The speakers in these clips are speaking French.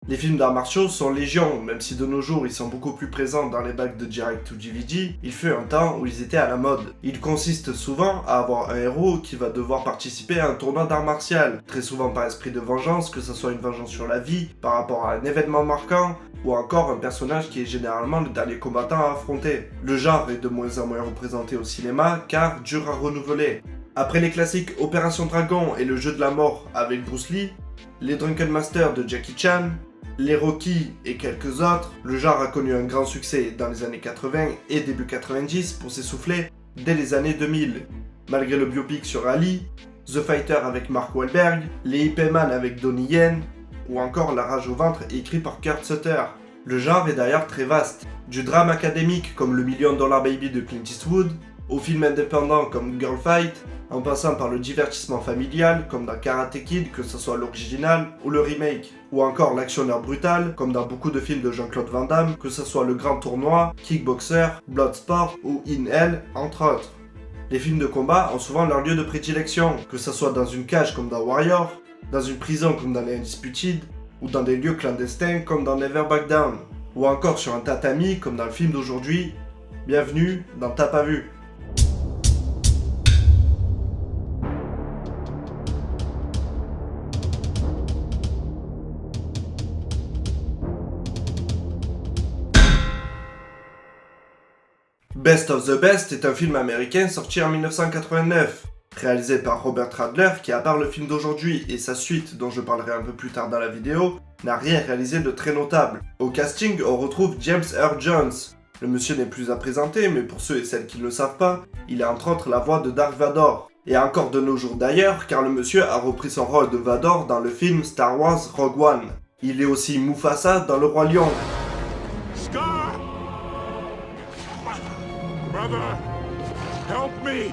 Les films d'arts martiaux sont légion, même si de nos jours ils sont beaucoup plus présents dans les bacs de direct ou DVD, il fut un temps où ils étaient à la mode. Ils consistent souvent à avoir un héros qui va devoir participer à un tournoi d'arts martial, très souvent par esprit de vengeance, que ce soit une vengeance sur la vie, par rapport à un événement marquant, ou encore un personnage qui est généralement le dernier combattant à affronter. Le genre est de moins en moins représenté au cinéma, car dur à renouveler. Après les classiques Opération Dragon et le jeu de la mort avec Bruce Lee, les Drunken Master de Jackie Chan, les Rocky et quelques autres, le genre a connu un grand succès dans les années 80 et début 90 pour s'essouffler dès les années 2000. Malgré le biopic sur Ali, The Fighter avec Mark Wahlberg, les Ip Man avec Donnie Yen, ou encore La rage au ventre écrit par Kurt Sutter. Le genre est d'ailleurs très vaste, du drame académique comme Le Million Dollar Baby de Clint Eastwood, aux films indépendants comme Girl Fight, en passant par le divertissement familial comme dans Karate Kid, que ce soit l'original ou le remake, ou encore l'actionneur brutal comme dans beaucoup de films de Jean-Claude Van Damme, que ce soit Le Grand Tournoi, Kickboxer, Bloodsport ou In Hell, entre autres. Les films de combat ont souvent leur lieu de prédilection, que ce soit dans une cage comme dans Warrior, dans une prison comme dans les Undisputed, ou dans des lieux clandestins comme dans Never Back Down, ou encore sur un tatami comme dans le film d'aujourd'hui, Bienvenue dans T'as pas vu. Best of the Best est un film américain sorti en 1989, réalisé par Robert Radler qui, à part le film d'aujourd'hui et sa suite dont je parlerai un peu plus tard dans la vidéo, n'a rien réalisé de très notable. Au casting, on retrouve James Earl Jones. Le monsieur n'est plus à présenter, mais pour ceux et celles qui ne le savent pas, il est entre autres la voix de Dark Vador. Et encore de nos jours d'ailleurs, car le monsieur a repris son rôle de Vador dans le film Star Wars Rogue One. Il est aussi Mufasa dans Le Roi Lion. Brother, help me!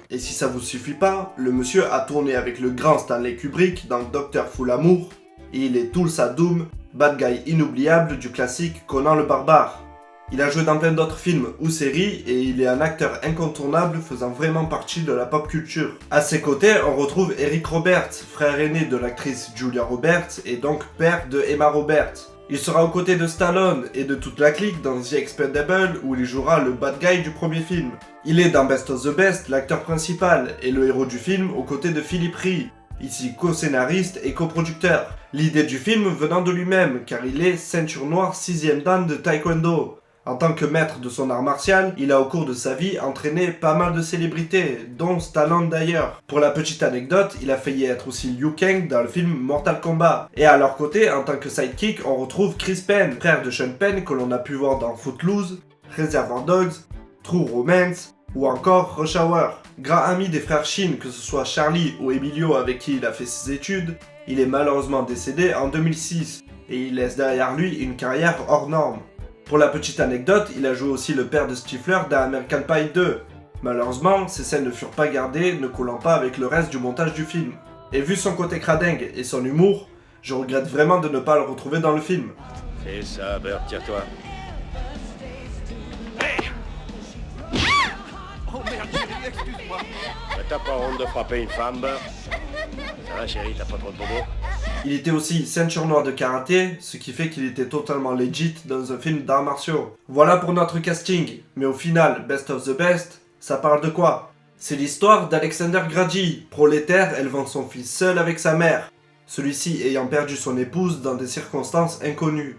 Et si ça vous suffit pas, le monsieur a tourné avec le grand Stanley Kubrick dans Docteur Full Amour, et il est Tulsa Doom, bad guy inoubliable du classique Conan le Barbare. Il a joué dans plein d'autres films ou séries, et il est un acteur incontournable faisant vraiment partie de la pop culture. À ses côtés, on retrouve Eric Roberts, frère aîné de l'actrice Julia Roberts, et donc père de Emma Roberts. Il sera aux côtés de Stallone et de toute la clique dans The Expendables où il jouera le bad guy du premier film. Il est dans Best of the Best l'acteur principal et le héros du film aux côtés de Philip Ree, ici co-scénariste et coproducteur. L'idée du film venant de lui-même car il est ceinture noire 6ème dan de taekwondo. En tant que maître de son art martial, il a au cours de sa vie entraîné pas mal de célébrités, dont Stallone d'ailleurs. Pour la petite anecdote, il a failli être aussi Liu Kang dans le film Mortal Kombat. Et à leur côté, en tant que sidekick, on retrouve Chris Penn, frère de Sean Penn que l'on a pu voir dans Footloose, Reservoir Dogs, True Romance ou encore Rush Hour. Grand ami des frères Shin, que ce soit Charlie ou Emilio avec qui il a fait ses études, il est malheureusement décédé en 2006 et il laisse derrière lui une carrière hors norme. Pour la petite anecdote, il a joué aussi le père de Stifler dans American Pie 2. Malheureusement, ces scènes ne furent pas gardées, ne collant pas avec le reste du montage du film. Et vu son côté cradingue et son humour, je regrette vraiment de ne pas le retrouver dans le film. Fais ça, Bert, tire-toi. Oh merde, chérie, excuse-moi. T'as pas honte de frapper une femme, Bert? Ça va, chérie, t'as pas trop de bobos? Il était aussi ceinture noire de karaté, ce qui fait qu'il était totalement legit dans un film d'arts martiaux. Voilà pour notre casting, mais au final, Best of the Best, ça parle de quoi? C'est l'histoire d'Alexander Gradji, prolétaire élevant son fils seul avec sa mère, celui-ci ayant perdu son épouse dans des circonstances inconnues.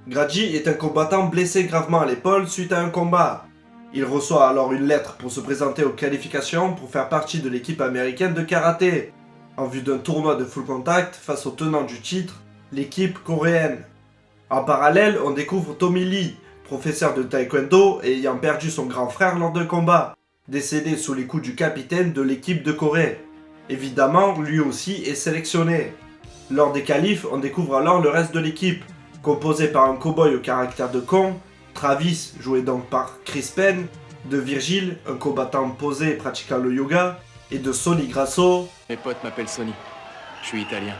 Gradji est un combattant blessé gravement à l'épaule suite à un combat. Il reçoit alors une lettre pour se présenter aux qualifications pour faire partie de l'équipe américaine de karaté, en vue d'un tournoi de full contact face au tenant du titre, l'équipe coréenne. En parallèle, on découvre Tommy Lee, professeur de taekwondo et ayant perdu son grand frère lors d'un combat, décédé sous les coups du capitaine de l'équipe de Corée. Évidemment, lui aussi est sélectionné. Lors des qualifs, on découvre alors le reste de l'équipe, composé par un cow-boy au caractère de con, Travis, joué donc par Chris Penn, de Virgil, un combattant posé pratiquant le yoga, et de Sonny Grasso. Mes potes m'appellent Sonny. Je suis italien.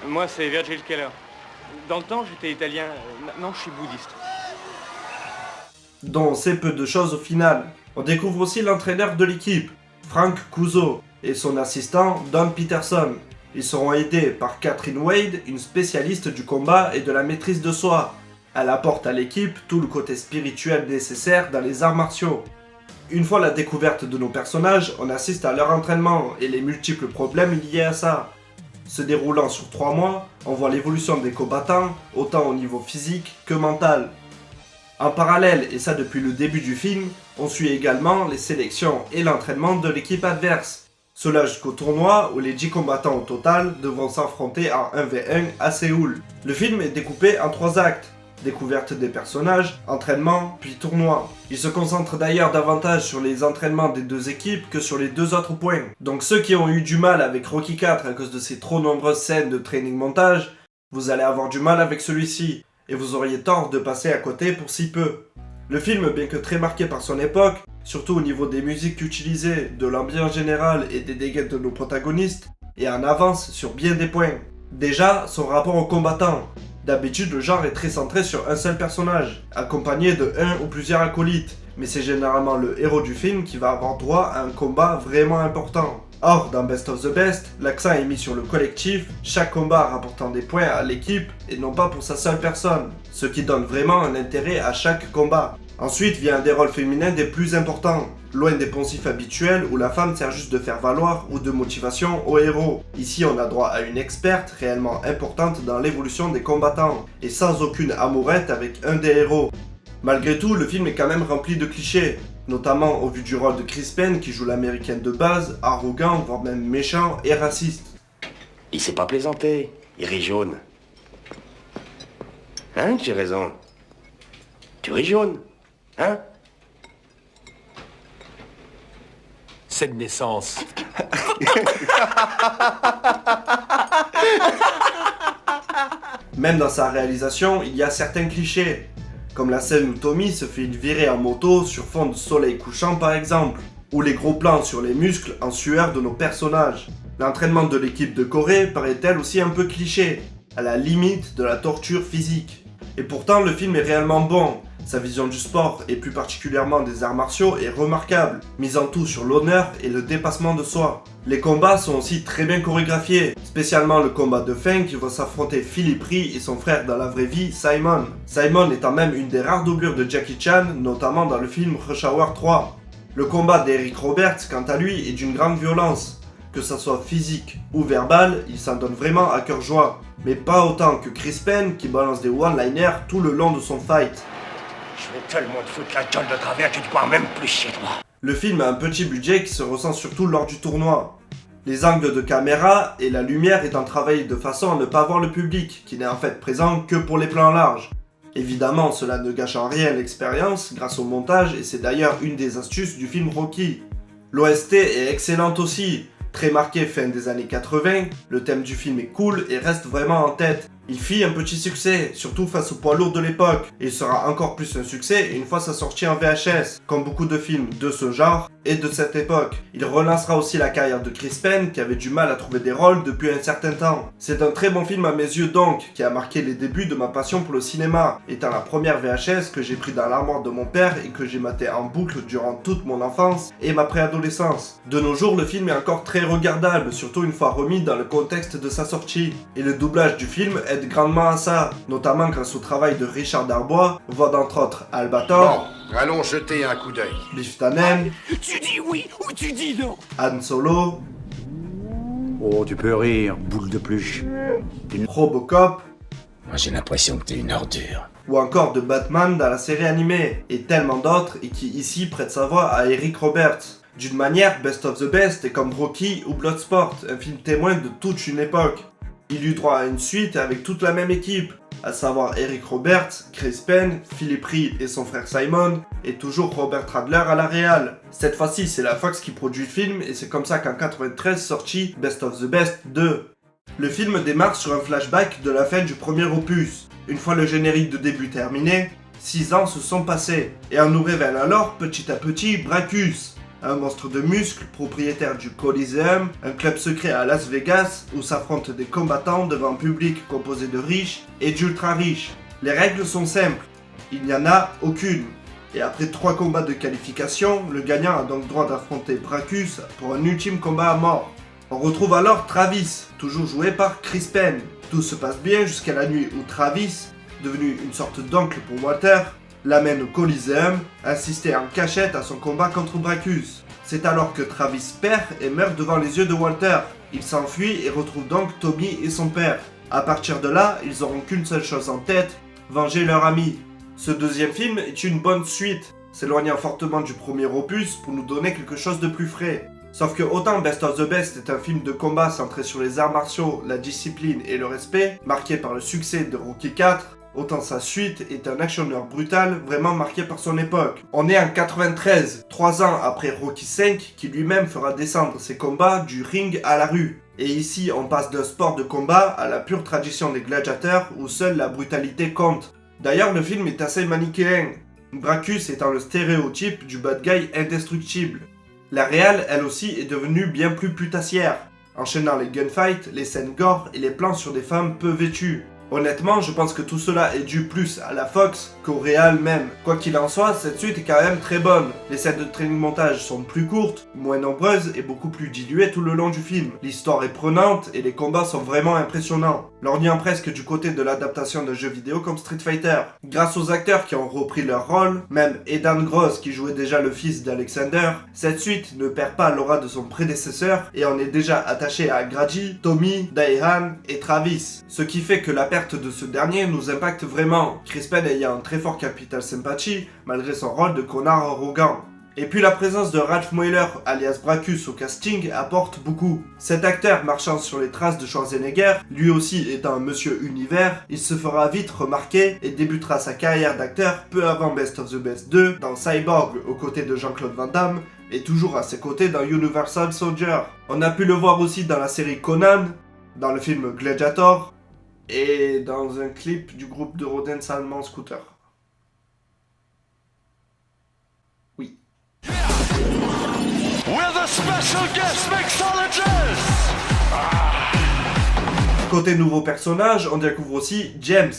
Moi, c'est Virgil Keller. Dans le temps, j'étais italien. Maintenant, je suis bouddhiste. Dont on sait peu de choses au final. On découvre aussi l'entraîneur de l'équipe, Frank Kuzo, et son assistant, Don Peterson. Ils seront aidés par Catherine Wade, une spécialiste du combat et de la maîtrise de soi. Elle apporte à l'équipe tout le côté spirituel nécessaire dans les arts martiaux. Une fois la découverte de nos personnages, on assiste à leur entraînement et les multiples problèmes liés à ça. Se déroulant sur 3 mois, on voit l'évolution des combattants, autant au niveau physique que mental. En parallèle, et ça depuis le début du film, on suit également les sélections et l'entraînement de l'équipe adverse. Cela jusqu'au tournoi où les 10 combattants au total devront s'affronter en 1v1 à Séoul. Le film est découpé en 3 actes. Découverte des personnages, entraînement, puis tournoi. Il se concentre d'ailleurs davantage sur les entraînements des 2 équipes que sur les 2 autres points. Donc ceux qui ont eu du mal avec Rocky IV à cause de ses trop nombreuses scènes de training montage, vous allez avoir du mal avec celui-ci, et vous auriez tort de passer à côté pour si peu. Le film, bien que très marqué par son époque, surtout au niveau des musiques utilisées, de l'ambiance générale et des dégâts de nos protagonistes, est en avance sur bien des points. Déjà, son rapport aux combattants. D'habitude, le genre est très centré sur un seul personnage, accompagné de un ou plusieurs acolytes, mais c'est généralement le héros du film qui va avoir droit à un combat vraiment important. Or, dans Best of the Best, l'accent est mis sur le collectif, chaque combat rapportant des points à l'équipe et non pas pour sa seule personne, ce qui donne vraiment un intérêt à chaque combat. Ensuite vient un des rôles féminins des plus importants, loin des poncifs habituels où la femme sert juste de faire valoir ou de motivation au héros. Ici on a droit à une experte réellement importante dans l'évolution des combattants, et sans aucune amourette avec un des héros. Malgré tout, le film est quand même rempli de clichés, notamment au vu du rôle de Chris Penn qui joue l'américaine de base, arrogant, voire même méchant et raciste. Il sait pas plaisanter, il rit jaune. Hein, j'ai raison. Tu ris jaune, hein? C'est de naissance. Même dans sa réalisation, il y a certains clichés, comme la scène où Tommy se fait une virée en moto sur fond de soleil couchant par exemple, ou les gros plans sur les muscles en sueur de nos personnages. L'entraînement de l'équipe de Corée paraît elle aussi un peu cliché, à la limite de la torture physique. Et pourtant le film est réellement bon, sa vision du sport et plus particulièrement des arts martiaux est remarquable, misant tout sur l'honneur et le dépassement de soi. Les combats sont aussi très bien chorégraphiés, spécialement le combat de fin qui va s'affronter Philip Ree et son frère dans la vraie vie, Simon. Simon étant même une des rares doublures de Jackie Chan, notamment dans le film Rush Hour 3. Le combat d'Eric Roberts, quant à lui, est d'une grande violence. Que ça soit physique ou verbal, il s'en donne vraiment à cœur joie. Mais pas autant que Chris Penn qui balance des one-liners tout le long de son fight. Je vais tellement te foutre la gueule de travers que tu pourras même plus chez toi. Le film a un petit budget qui se ressent surtout lors du tournoi. Les angles de caméra et la lumière étant travaillés de façon à ne pas voir le public, qui n'est en fait présent que pour les plans larges. Évidemment, cela ne gâche en rien l'expérience grâce au montage et c'est d'ailleurs une des astuces du film Rocky. L'OST est excellente aussi, très marqué fin des années 80, le thème du film est cool et reste vraiment en tête. Il fit un petit succès, surtout face au poids lourd de l'époque, et il sera encore plus un succès une fois sa sortie en VHS, comme beaucoup de films de ce genre et de cette époque. Il relancera aussi la carrière de Chris Penn, qui avait du mal à trouver des rôles depuis un certain temps. C'est un très bon film à mes yeux donc, qui a marqué les débuts de ma passion pour le cinéma, étant la première VHS que j'ai pris dans l'armoire de mon père et que j'ai maté en boucle durant toute mon enfance et ma préadolescence. De nos jours, le film est encore très regardable, surtout une fois remis dans le contexte de sa sortie, et le doublage du film aide grandement à ça, notamment grâce au travail de Richard Darbois, voix d'entre autres Albator, Bon, allons jeter un coup d'œil. Biff Tannen, Tu dis oui ou tu dis non? Han Solo, Oh, tu peux rire, boule de pluche. Robocop, Moi j'ai l'impression que t'es une ordure. ou encore de Batman dans la série animée, et tellement d'autres, et qui ici prêtent sa voix à Eric Roberts. D'une manière, Best of the Best est comme Rocky ou Bloodsport, un film témoin de toute une époque. Il eut droit à une suite avec toute la même équipe, à savoir Eric Roberts, Chris Penn, Philip Ree et son frère Simon, et toujours Robert Adler à la réal. Cette fois-ci, c'est la Fox qui produit le film, et c'est comme ça qu'en 93 sortit Best of the Best 2. Le film démarre sur un flashback de la fin du premier opus. Une fois le générique de début terminé, 6 ans se sont passés, et on nous révèle alors petit à petit Brackus, un monstre de muscles, propriétaire du Coliseum, un club secret à Las Vegas où s'affrontent des combattants devant un public composé de riches et d'ultra riches. Les règles sont simples, il n'y en a aucune. Et après 3 combats de qualification, le gagnant a donc droit d'affronter Brackus pour un ultime combat à mort. On retrouve alors Travis, toujours joué par Chris Penn. Tout se passe bien jusqu'à la nuit où Travis, devenu une sorte d'oncle pour Walter, l'amène au Coliseum, assister en cachette à son combat contre Bracus. C'est alors que Travis perd et meurt devant les yeux de Walter. Il s'enfuit et retrouve donc Tommy et son père. À partir de là, ils auront qu'une seule chose en tête, venger leur ami. Ce deuxième film est une bonne suite, s'éloignant fortement du premier opus pour nous donner quelque chose de plus frais. Sauf que autant Best of the Best est un film de combat centré sur les arts martiaux, la discipline et le respect, marqué par le succès de Rocky IV, autant sa suite est un actionneur brutal vraiment marqué par son époque. On est en 93, 3 ans après Rocky V, qui lui-même fera descendre ses combats du ring à la rue. Et ici, on passe d'un sport de combat à la pure tradition des gladiateurs où seule la brutalité compte. D'ailleurs, le film est assez manichéen, Bracus étant le stéréotype du bad guy indestructible. La réal, elle aussi, est devenue bien plus putassière, enchaînant les gunfights, les scènes gore et les plans sur des femmes peu vêtues. Honnêtement, je pense que tout cela est dû plus à la Fox qu'au réal même. Quoi qu'il en soit, cette suite est quand même très bonne. Les scènes de training montage sont plus courtes, moins nombreuses et beaucoup plus diluées tout le long du film. L'histoire est prenante et les combats sont vraiment impressionnants, lorgnant presque du côté de l'adaptation d'un jeu vidéo comme Street Fighter. Grâce aux acteurs qui ont repris leur rôle, même Aidan Gross qui jouait déjà le fils d'Alexander, cette suite ne perd pas l'aura de son prédécesseur et on est déjà attaché à Grady, Tommy, Daihan et Travis. Ce qui fait que la perte de ce dernier nous impacte vraiment, Chris Penn ayant un très fort capital sympathie malgré son rôle de connard arrogant. Et puis la présence de Ralph Moeller alias Bracus au casting apporte beaucoup. Cet acteur marchant sur les traces de Schwarzenegger, lui aussi étant un monsieur univers, il se fera vite remarquer et débutera sa carrière d'acteur peu avant Best of the Best 2 dans Cyborg aux côtés de Jean-Claude Van Damme et toujours à ses côtés dans Universal Soldier. On a pu le voir aussi dans la série Conan, dans le film Gladiator, et dans un clip du groupe de Roden Salman Scooter. Oui. Côté nouveau personnage, on découvre aussi James,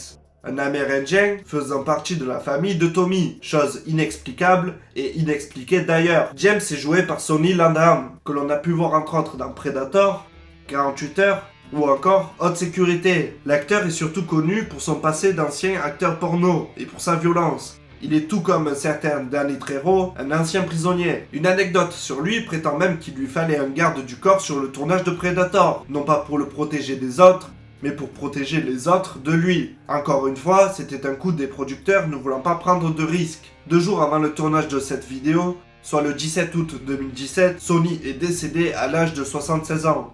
un Amérindien faisant partie de la famille de Tommy, chose inexplicable et inexpliquée d'ailleurs. James est joué par Sonny Landham, que l'on a pu voir entre autres dans Predator, 48 heures, ou encore Haute Sécurité. L'acteur est surtout connu pour son passé d'ancien acteur porno et pour sa violence. Il est tout comme un certain Danny Trejo, un ancien prisonnier. Une anecdote sur lui prétend même qu'il lui fallait un garde du corps sur le tournage de Predator, non pas pour le protéger des autres, mais pour protéger les autres de lui. Encore une fois, c'était un coup des producteurs ne voulant pas prendre de risques. 2 jours avant le tournage de cette vidéo, soit le 17 août 2017, Sonny est décédé à l'âge de 76 ans.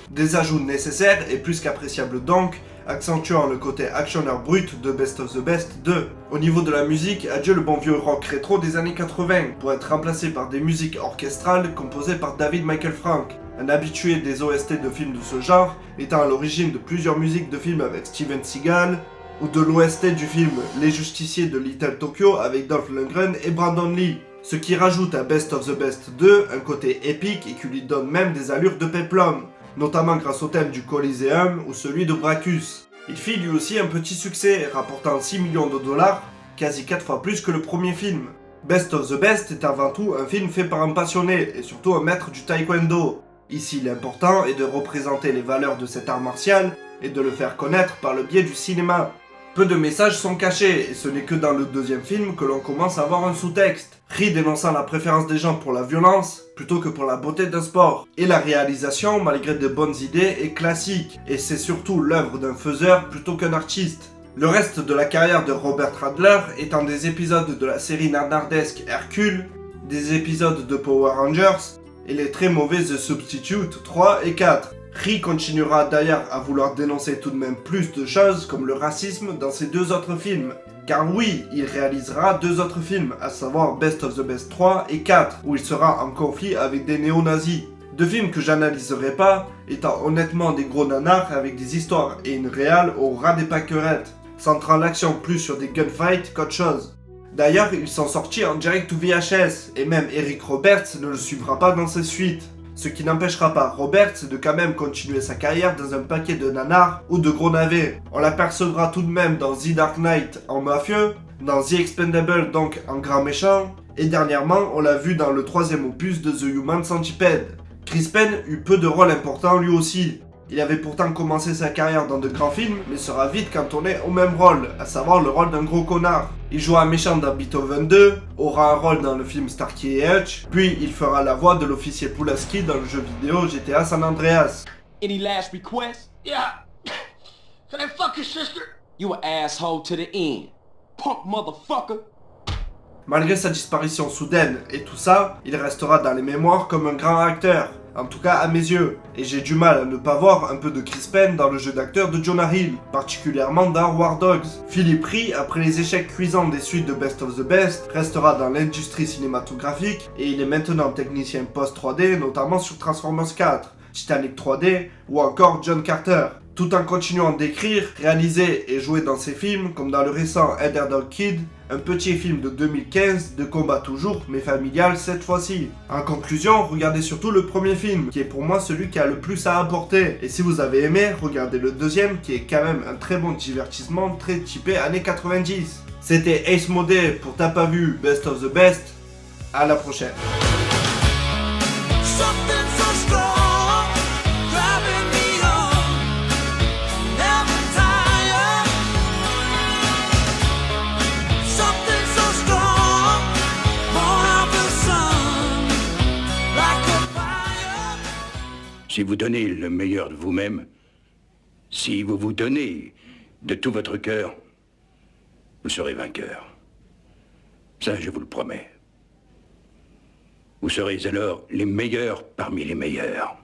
Des ajouts nécessaires et plus qu'appréciables donc, accentuant le côté actionneur brut de Best of the Best 2. Au niveau de la musique, adieu le bon vieux rock rétro des années 80, pour être remplacé par des musiques orchestrales composées par David Michael Frank, un habitué des OST de films de ce genre, étant à l'origine de plusieurs musiques de films avec Steven Seagal, ou de l'OST du film Les Justiciers de Little Tokyo avec Dolph Lundgren et Brandon Lee. Ce qui rajoute à Best of the Best 2 un côté épique et qui lui donne même des allures de péplum, notamment grâce au thème du Coliseum ou celui de Bracus. Il fit lui aussi un petit succès, rapportant 6 millions de dollars, quasi 4 fois plus que le premier film. Best of the Best est avant tout un film fait par un passionné et surtout un maître du taekwondo. Ici l'important est de représenter les valeurs de cet art martial et de le faire connaître par le biais du cinéma. Peu de messages sont cachés, et ce n'est que dans le deuxième film que l'on commence à avoir un sous-texte. Ri dénonçant la préférence des gens pour la violence, plutôt que pour la beauté d'un sport. Et la réalisation, malgré de bonnes idées, est classique, et c'est surtout l'œuvre d'un faiseur plutôt qu'un artiste. Le reste de la carrière de Robert Adler étant des épisodes de la série nanardesque Hercule, des épisodes de Power Rangers, et les très mauvais The Substitute 3 et 4. Ri continuera d'ailleurs à vouloir dénoncer tout de même plus de choses comme le racisme dans ses 2 autres films. Car oui, il réalisera 2 autres films, à savoir Best of the Best 3 et 4, où il sera en conflit avec des néo-nazis. 2 films que j'analyserai pas, étant honnêtement des gros nanars avec des histoires et une réal au ras des pâquerettes, centrant l'action plus sur des gunfights qu'autre chose. D'ailleurs, ils sont sortis en direct ou VHS, et même Eric Roberts ne le suivra pas dans ses suites. Ce qui n'empêchera pas Roberts de quand même continuer sa carrière dans un paquet de nanars ou de gros navets. On l'apercevra tout de même dans The Dark Knight en mafieux, dans The Expendable donc en grand méchant, Et dernièrement, on l'a vu dans le 3e opus de The Human Centipede. Chris Penn eut peu de rôles importants lui aussi. Il avait pourtant commencé sa carrière dans de grands films, mais sera vite cantonné au même rôle, à savoir le rôle d'un gros connard. Il jouera un méchant dans Beethoven 2, aura un rôle dans le film Starkey et Hutch, puis il fera la voix de l'officier Pulaski dans le jeu vidéo GTA San Andreas. Any last requests? Yeah. Can I fuck your sister? You an asshole to the end. Punk motherfucker. Malgré sa disparition soudaine et tout ça, il restera dans les mémoires comme un grand acteur. En tout cas à mes yeux, et j'ai du mal à ne pas voir un peu de Chris Penn dans le jeu d'acteur de Jonah Hill, particulièrement dans War Dogs. Philip Ree, après les échecs cuisants des suites de Best of the Best, restera dans l'industrie cinématographique, et il est maintenant technicien post-3D, notamment sur Transformers 4, Titanic 3D, ou encore John Carter. Tout en continuant d'écrire, réaliser et jouer dans ses films, comme dans le récent Underdog Kid, un petit film de 2015, de combat toujours, mais familial cette fois-ci. En conclusion, regardez surtout le premier film, qui est pour moi celui qui a le plus à apporter. Et si vous avez aimé, regardez le deuxième, qui est quand même un très bon divertissement, très typé années 90. C'était Ace Modé pour T'as pas vu Best of the Best. À la prochaine. Si vous donnez le meilleur de vous-même, si vous vous donnez de tout votre cœur, vous serez vainqueur. Ça, je vous le promets. Vous serez alors les meilleurs parmi les meilleurs.